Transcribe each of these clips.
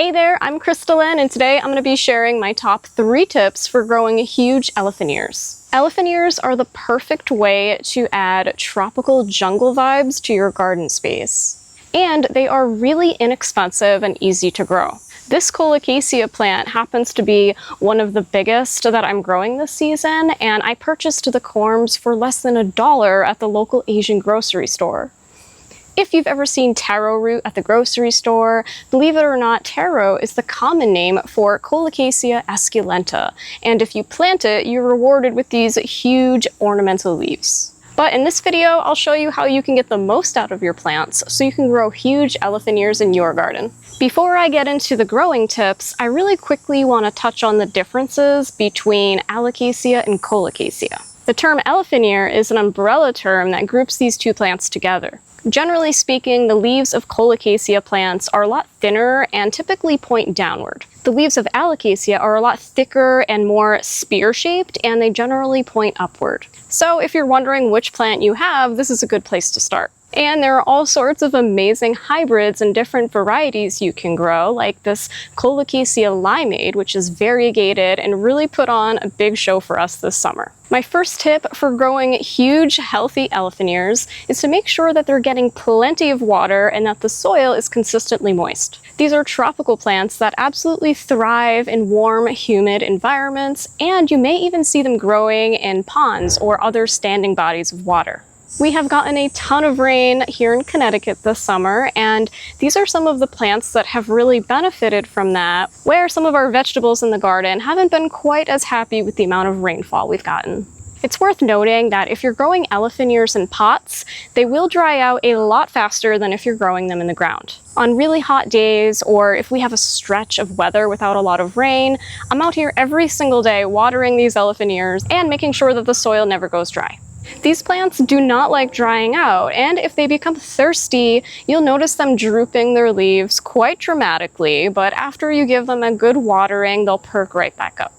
Hey there, I'm Crystalline, and today I'm going to be sharing my top 3 tips for growing huge elephant ears. Elephant ears are the perfect way to add tropical jungle vibes to your garden space. And they are really inexpensive and easy to grow. This Colocasia plant happens to be one of the biggest that I'm growing this season, and I purchased the corms for less than $1 at the local Asian grocery store. If you've ever seen taro root at the grocery store, believe it or not, taro is the common name for Colocasia esculenta, and if you plant it, you're rewarded with these huge ornamental leaves. But in this video, I'll show you how you can get the most out of your plants so you can grow huge elephant ears in your garden. Before I get into the growing tips, I really quickly want to touch on the differences between Alocasia and Colocasia. The term elephant ear is an umbrella term that groups these two plants together. Generally speaking, the leaves of Colocasia plants are a lot thinner and typically point downward. The leaves of Alocasia are a lot thicker and more spear-shaped, and they generally point upward. So if you're wondering which plant you have, this is a good place to start. And there are all sorts of amazing hybrids and different varieties you can grow, like this Colocasia limeade, which is variegated and really put on a big show for us this summer. My first tip for growing huge, healthy elephant ears is to make sure that they're getting plenty of water and that the soil is consistently moist. These are tropical plants that absolutely thrive in warm, humid environments, and you may even see them growing in ponds or other standing bodies of water. We have gotten a ton of rain here in Connecticut this summer, and these are some of the plants that have really benefited from that, where some of our vegetables in the garden haven't been quite as happy with the amount of rainfall we've gotten. It's worth noting that if you're growing elephant ears in pots, they will dry out a lot faster than if you're growing them in the ground. On really hot days, or if we have a stretch of weather without a lot of rain, I'm out here every single day watering these elephant ears and making sure that the soil never goes dry. These plants do not like drying out, and if they become thirsty, you'll notice them drooping their leaves quite dramatically, but after you give them a good watering, they'll perk right back up.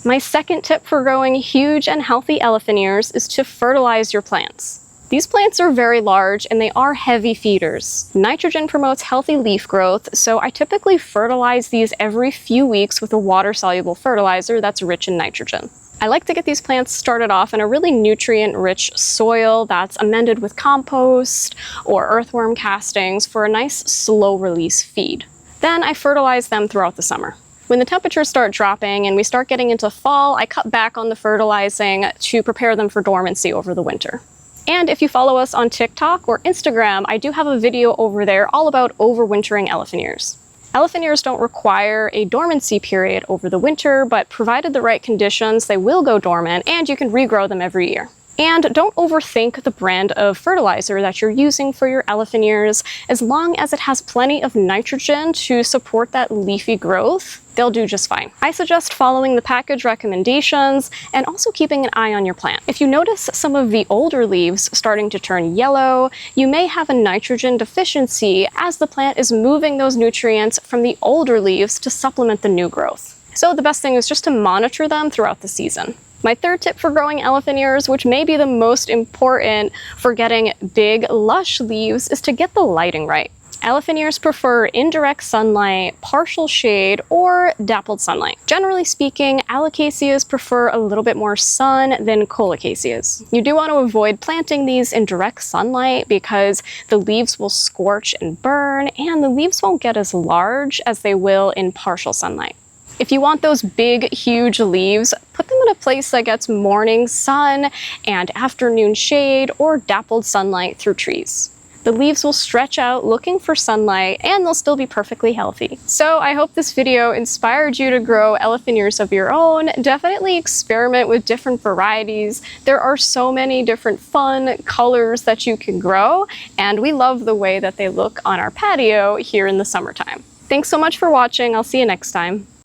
My second tip for growing huge and healthy elephant ears is to fertilize your plants. These plants are very large and they are heavy feeders. Nitrogen promotes healthy leaf growth, so I typically fertilize these every few weeks with a water-soluble fertilizer that's rich in nitrogen. I like to get these plants started off in a really nutrient-rich soil that's amended with compost or earthworm castings for a nice slow-release feed. Then I fertilize them throughout the summer. When the temperatures start dropping and we start getting into fall, I cut back on the fertilizing to prepare them for dormancy over the winter. And if you follow us on TikTok or Instagram, I do have a video over there all about overwintering elephant ears. Elephant ears don't require a dormancy period over the winter, but provided the right conditions, they will go dormant and you can regrow them every year. And don't overthink the brand of fertilizer that you're using for your elephant ears. As long as it has plenty of nitrogen to support that leafy growth, they'll do just fine. I suggest following the package recommendations and also keeping an eye on your plant. If you notice some of the older leaves starting to turn yellow, you may have a nitrogen deficiency as the plant is moving those nutrients from the older leaves to supplement the new growth. So the best thing is just to monitor them throughout the season. My third tip for growing elephant ears, which may be the most important for getting big, lush leaves, is to get the lighting right. Elephant ears prefer indirect sunlight, partial shade, or dappled sunlight. Generally speaking, Alocasias prefer a little bit more sun than Colocasias. You do want to avoid planting these in direct sunlight because the leaves will scorch and burn, and the leaves won't get as large as they will in partial sunlight. If you want those big, huge leaves, put them in a place that gets morning sun and afternoon shade or dappled sunlight through trees. The leaves will stretch out looking for sunlight and they'll still be perfectly healthy. So I hope this video inspired you to grow elephant ears of your own. Definitely experiment with different varieties. There are so many different fun colors that you can grow, and we love the way that they look on our patio here in the summertime. Thanks so much for watching. I'll see you next time.